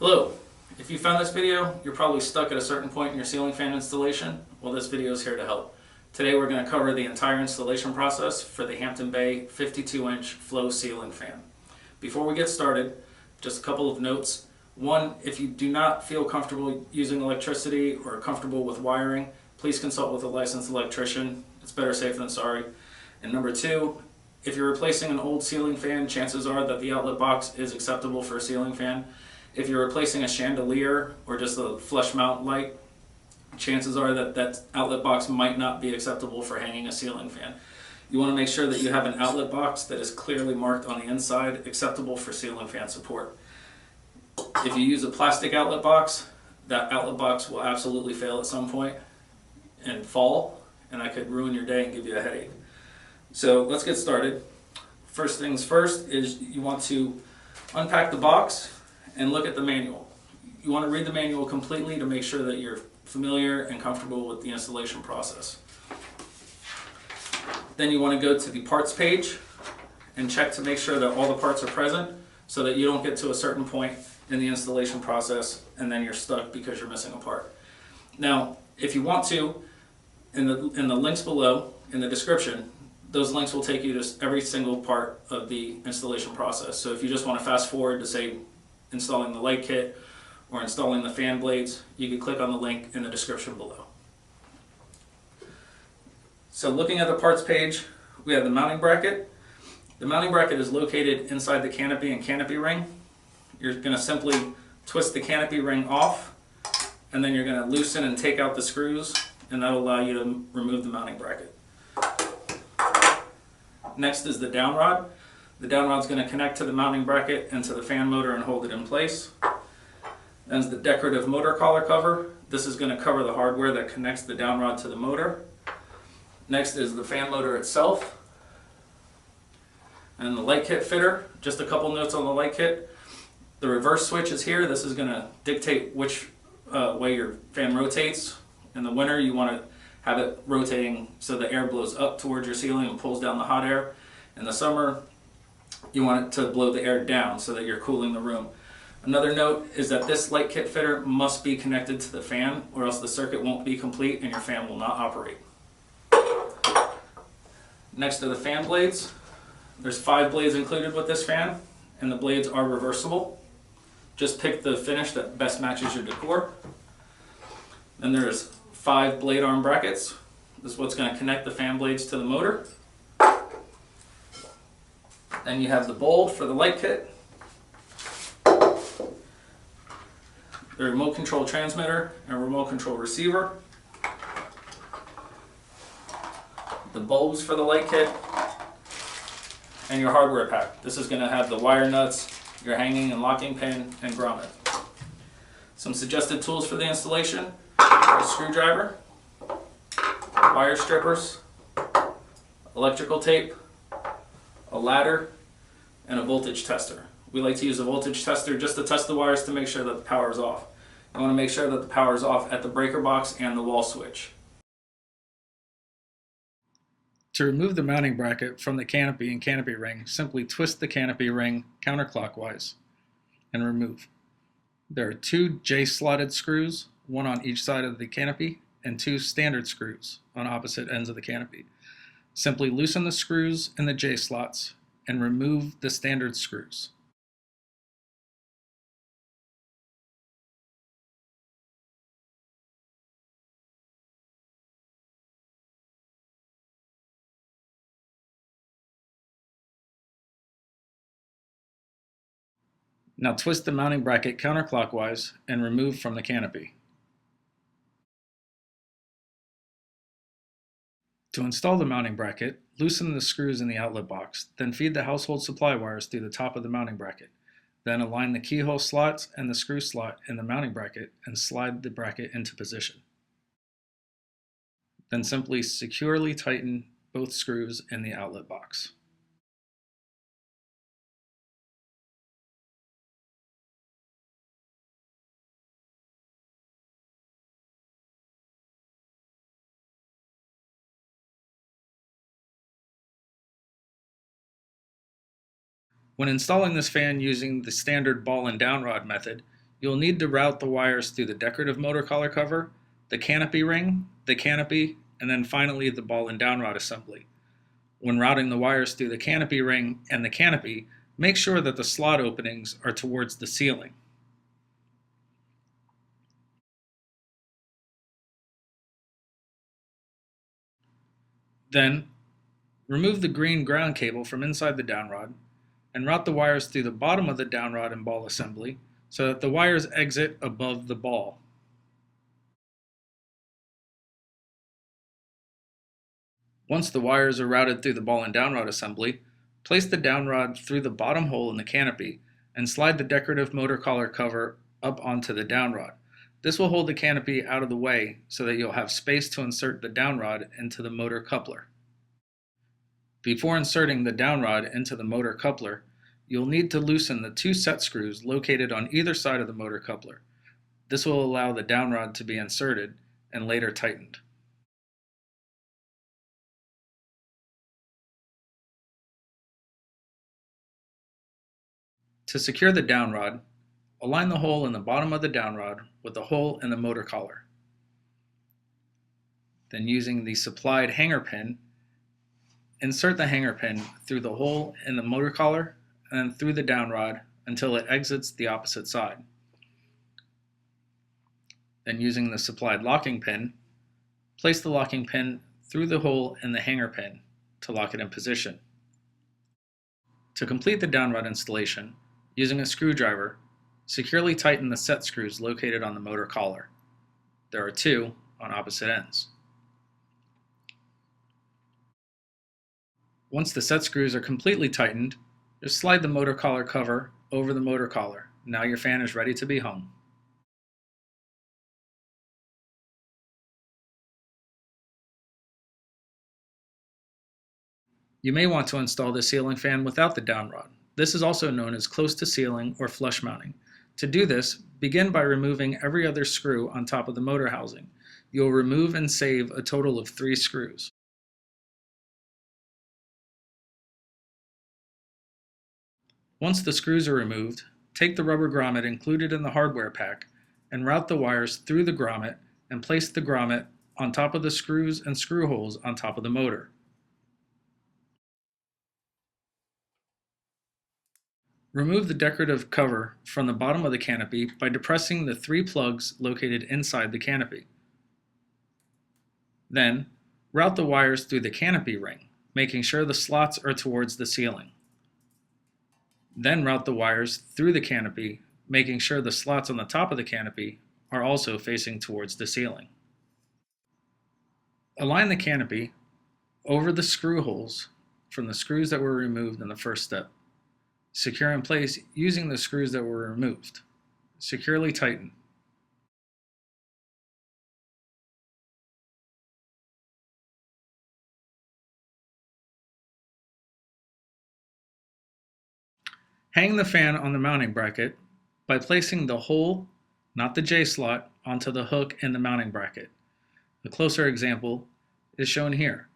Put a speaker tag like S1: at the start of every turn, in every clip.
S1: Hello. If you found this video, you're probably stuck at a certain point in your ceiling fan installation. Well, this video is here to help. Today we're going to cover the entire installation process for the Hampton Bay 52-inch Flowe ceiling fan. Before we get started, just a couple of notes. One, if you do not feel comfortable using electricity or comfortable with wiring, please consult with a licensed electrician. It's better safe than sorry. And number two, if you're replacing an old ceiling fan, chances are that the outlet box is acceptable for a ceiling fan. If you're replacing a chandelier or just a flush mount light, chances are that that outlet box might not be acceptable for hanging a ceiling fan. You want to make sure that you have an outlet box that is clearly marked on the inside, acceptable for ceiling fan support. If you use a plastic outlet box, that outlet box will absolutely fail at some point and fall, and that could ruin your day and give you a headache. So let's get started. First things first is you want to unpack the box and look at the manual. You want to read the manual completely to make sure that you're familiar and comfortable with the installation process. Then you want to go to the parts page and check to make sure that all the parts are present so that you don't get to a certain point in the installation process and then you're stuck because you're missing a part. Now, if you want to, in the links below, in the description, those links will take you to every single part of the installation process. So if you just want to fast forward to say installing the light kit or installing the fan blades, you can click on the link in the description below. So looking at the parts page, we have the mounting bracket. The mounting bracket is located inside the canopy and canopy ring. You're going to simply twist the canopy ring off, and then you're going to loosen and take out the screws, and that'll allow you to remove the mounting bracket. Next is the down rod. The down rod is going to connect to the mounting bracket and to the fan motor and hold it in place. Then is the decorative motor collar cover. This is going to cover the hardware that connects the down rod to the motor. Next is the fan motor itself. And the light kit fitter. Just a couple notes on the light kit. The reverse switch is here. This is going to dictate which way your fan rotates. In the winter, you want to have it rotating so the air blows up towards your ceiling and pulls down the hot air. In the summer, you want it to blow the air down so that you're cooling the room. Another note is that this light kit fitter must be connected to the fan, or else the circuit won't be complete and your fan will not operate. Next are the fan blades. There's 5 blades included with this fan, and the blades are reversible. Just pick the finish that best matches your decor. Then there's 5 blade arm brackets. This is what's going to connect the fan blades to the motor. Then you have the bulb for the light kit, the remote control transmitter and remote control receiver, the bulbs for the light kit, and your hardware pack. This is going to have the wire nuts, your hanging and locking pin, and grommet. Some suggested tools for the installation are a screwdriver, wire strippers, electrical tape, a ladder, and a voltage tester. We like to use a voltage tester just to test the wires to make sure that the power is off. You want to make sure that the power is off at the breaker box and the wall switch. To remove the mounting bracket from the canopy and canopy ring, simply twist the canopy ring counterclockwise and remove. There are 2 J-slotted screws, one on each side of the canopy, and 2 standard screws on opposite ends of the canopy. Simply loosen the screws in the J-slots and remove the standard screws. Now twist the mounting bracket counterclockwise and remove from the canopy. To install the mounting bracket, loosen the screws in the outlet box, then feed the household supply wires through the top of the mounting bracket. Then align the keyhole slots and the screw slot in the mounting bracket and slide the bracket into position. Then simply securely tighten both screws in the outlet box. When installing this fan using the standard ball and down rod method, You'll need to route the wires through the decorative motor collar cover, the canopy ring, the canopy, and then finally the ball and down rod assembly. When routing the wires through the canopy ring and the canopy, make sure that the slot openings are towards the ceiling. Then, remove the green ground cable from inside the down rod and route the wires through the bottom of the down rod and ball assembly so that the wires exit above the ball. Once the wires are routed through the ball and down rod assembly, place the down rod through the bottom hole in the canopy and slide the decorative motor collar cover up onto the down rod. This will hold the canopy out of the way so that you'll have space to insert the down rod into the motor coupler. Before inserting the down rod into the motor coupler, you'll need to loosen the 2 set screws located on either side of the motor coupler. This will allow the down rod to be inserted and later tightened. To secure the down rod, align the hole in the bottom of the down rod with the hole in the motor collar. Then using the supplied hanger pin, insert the hanger pin through the hole in the motor collar and through the down rod until it exits the opposite side. Then using the supplied locking pin, place the locking pin through the hole in the hanger pin to lock it in position. To complete the down rod installation, using a screwdriver, securely tighten the set screws located on the motor collar. There are 2 on opposite ends. Once the set screws are completely tightened, just slide the motor collar cover over the motor collar. Now your fan is ready to be hung. You may want to install the ceiling fan without the down rod. This is also known as close to ceiling or flush mounting. To do this, begin by removing every other screw on top of the motor housing. You'll remove and save a total of 3 screws. Once the screws are removed, take the rubber grommet included in the hardware pack and route the wires through the grommet and place the grommet on top of the screws and screw holes on top of the motor. Remove the decorative cover from the bottom of the canopy by depressing the 3 plugs located inside the canopy. Then, route the wires through the canopy ring, making sure the slots are towards the ceiling. Then route the wires through the canopy, making sure the slots on the top of the canopy are also facing towards the ceiling. Align the canopy over the screw holes from the screws that were removed in the first step. Secure in place using the screws that were removed. Securely tighten. Hang the fan on the mounting bracket by placing the hole, not the J slot, onto the hook in the mounting bracket. The closer example is shown here.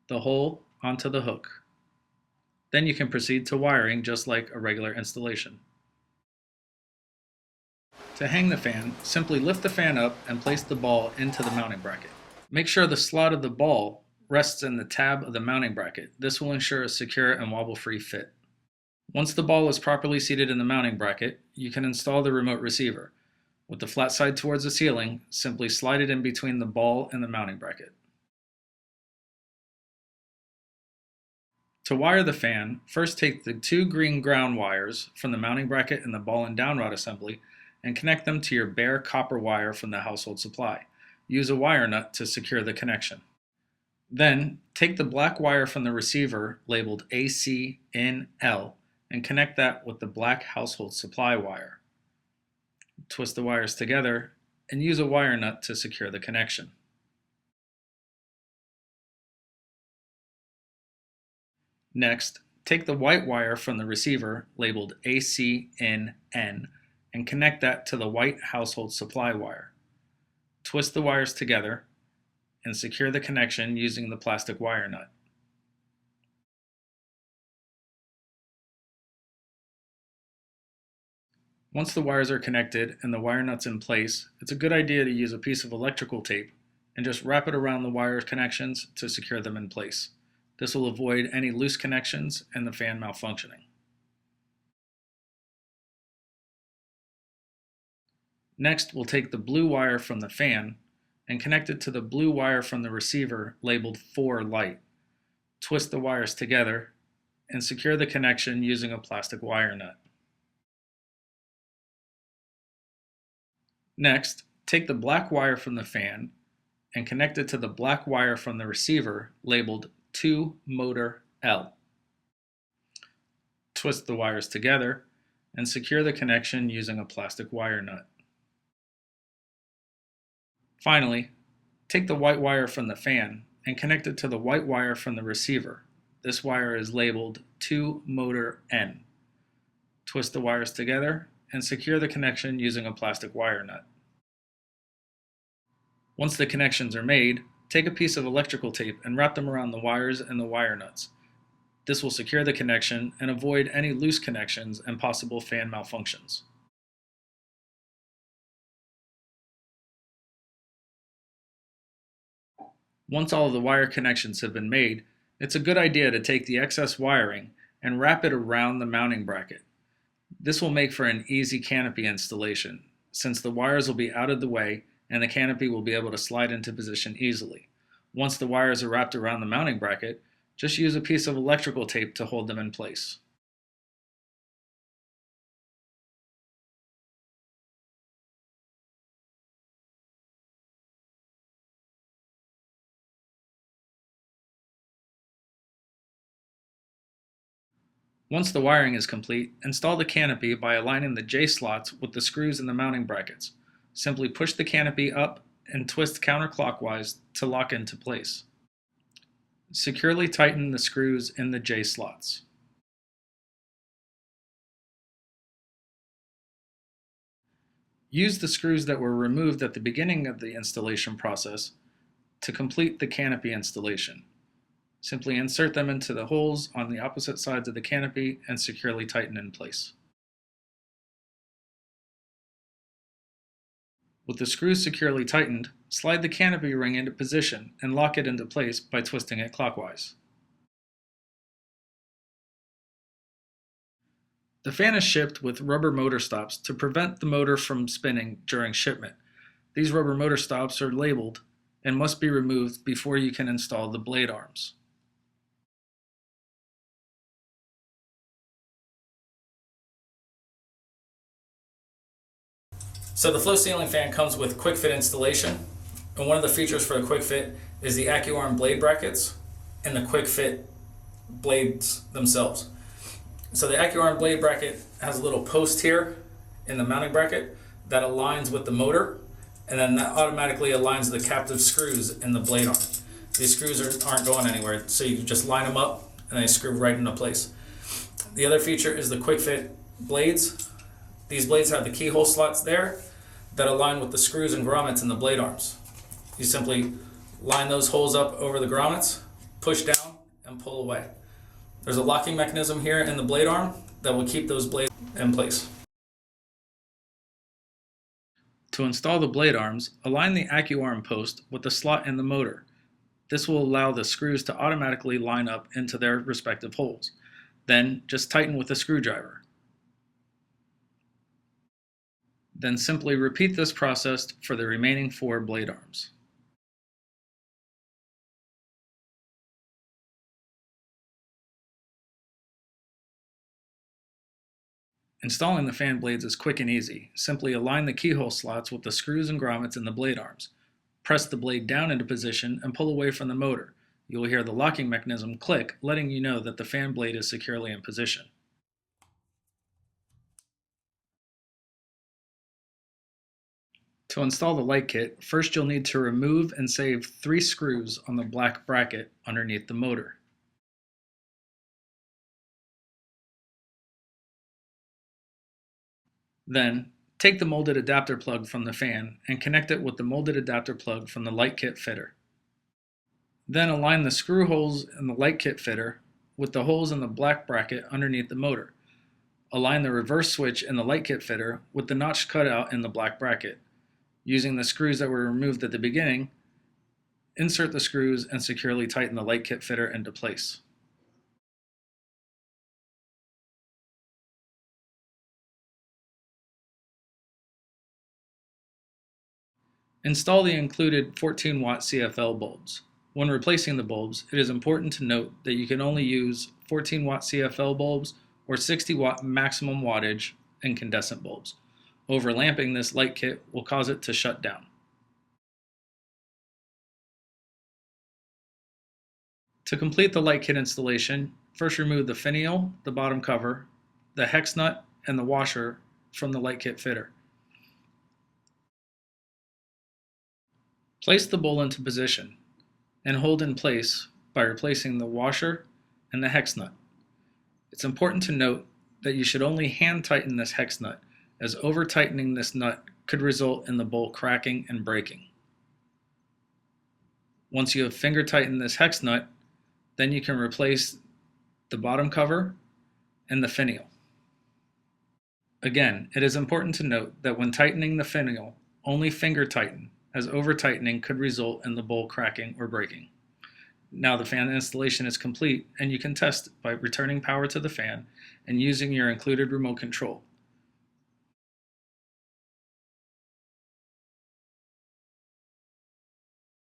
S1: The hole onto the hook. Then you can proceed to wiring just like a regular installation. To hang the fan, simply lift the fan up and place the ball into the mounting bracket. Make sure the slot of the ball rests in the tab of the mounting bracket. This will ensure a secure and wobble-free fit. Once the ball is properly seated in the mounting bracket, you can install the remote receiver. With the flat side towards the ceiling, simply slide it in between the ball and the mounting bracket. To wire the fan, first take the 2 green ground wires from the mounting bracket and the ball and down rod assembly and connect them to your bare copper wire from the household supply. Use a wire nut to secure the connection. Then, take the black wire from the receiver labeled AC in L and connect that with the black household supply wire. Twist the wires together and use a wire nut to secure the connection. Next, take the white wire from the receiver labeled AC in N and connect that to the white household supply wire. Twist the wires together and secure the connection using the plastic wire nut. Once the wires are connected and the wire nuts in place, it's a good idea to use a piece of electrical tape and just wrap it around the wire connections to secure them in place. This will avoid any loose connections and the fan malfunctioning. Next, we'll take the blue wire from the fan and connect it to the blue wire from the receiver labeled 4 light. Twist the wires together and secure the connection using a plastic wire nut. Next, take the black wire from the fan and connect it to the black wire from the receiver labeled 2 motor L. Twist the wires together and secure the connection using a plastic wire nut. Finally, take the white wire from the fan and connect it to the white wire from the receiver. This wire is labeled 2 motor N. Twist the wires together and secure the connection using a plastic wire nut. Once the connections are made, take a piece of electrical tape and wrap them around the wires and the wire nuts. This will secure the connection and avoid any loose connections and possible fan malfunctions. Once all of the wire connections have been made, it's a good idea to take the excess wiring and wrap it around the mounting bracket. This will make for an easy canopy installation, since the wires will be out of the way and the canopy will be able to slide into position easily. Once the wires are wrapped around the mounting bracket, just use a piece of electrical tape to hold them in place. Once the wiring is complete, install the canopy by aligning the J slots with the screws in the mounting brackets. Simply push the canopy up and twist counterclockwise to lock into place. Securely tighten the screws in the J slots. Use the screws that were removed at the beginning of the installation process to complete the canopy installation. Simply insert them into the holes on the opposite sides of the canopy and securely tighten in place. With the screws securely tightened, slide the canopy ring into position and lock it into place by twisting it clockwise. The fan is shipped with rubber motor stops to prevent the motor from spinning during shipment. These rubber motor stops are labeled and must be removed before you can install the blade arms. So the Flowe ceiling fan comes with QuickFit installation, and one of the features for the QuickFit is the AccuArm blade brackets and the QuickFit blades themselves. So the AccuArm blade bracket has a little post here in the mounting bracket that aligns with the motor, and then that automatically aligns the captive screws in the blade arm. These screws aren't going anywhere, so you just line them up and they screw right into place. The other feature is the QuickFit blades. These blades have the keyhole slots there that align with the screws and grommets in the blade arms. You simply line those holes up over the grommets, push down, and pull away. There's a locking mechanism here in the blade arm that will keep those blades in place. To install the blade arms, align the AccuArm post with the slot in the motor. This will allow the screws to automatically line up into their respective holes. Then just tighten with a screwdriver. Then simply repeat this process for the remaining 4 blade arms. Installing the fan blades is quick and easy. Simply align the keyhole slots with the screws and grommets in the blade arms. Press the blade down into position and pull away from the motor. You will hear the locking mechanism click, letting you know that the fan blade is securely in position. To install the light kit, first you'll need to remove and save 3 screws on the black bracket underneath the motor. Then, take the molded adapter plug from the fan and connect it with the molded adapter plug from the light kit fitter. Then align the screw holes in the light kit fitter with the holes in the black bracket underneath the motor. Align the reverse switch in the light kit fitter with the notch cutout in the black bracket. Using the screws that were removed at the beginning, insert the screws and securely tighten the light kit fitter into place. Install the included 14-watt CFL bulbs. When replacing the bulbs, it is important to note that you can only use 14-watt CFL bulbs or 60-watt maximum wattage incandescent bulbs. Overlamping this light kit will cause it to shut down. To complete the light kit installation, first remove the finial, the bottom cover, the hex nut, and the washer from the light kit fitter. Place the bowl into position and hold in place by replacing the washer and the hex nut. It's important to note that you should only hand tighten this hex nut, as over tightening this nut could result in the bowl cracking and breaking. Once you have finger tightened this hex nut, then you can replace the bottom cover and the finial. Again, it is important to note that when tightening the finial, only finger tighten, as over tightening could result in the bowl cracking or breaking. Now the fan installation is complete, and you can test by returning power to the fan and using your included remote control.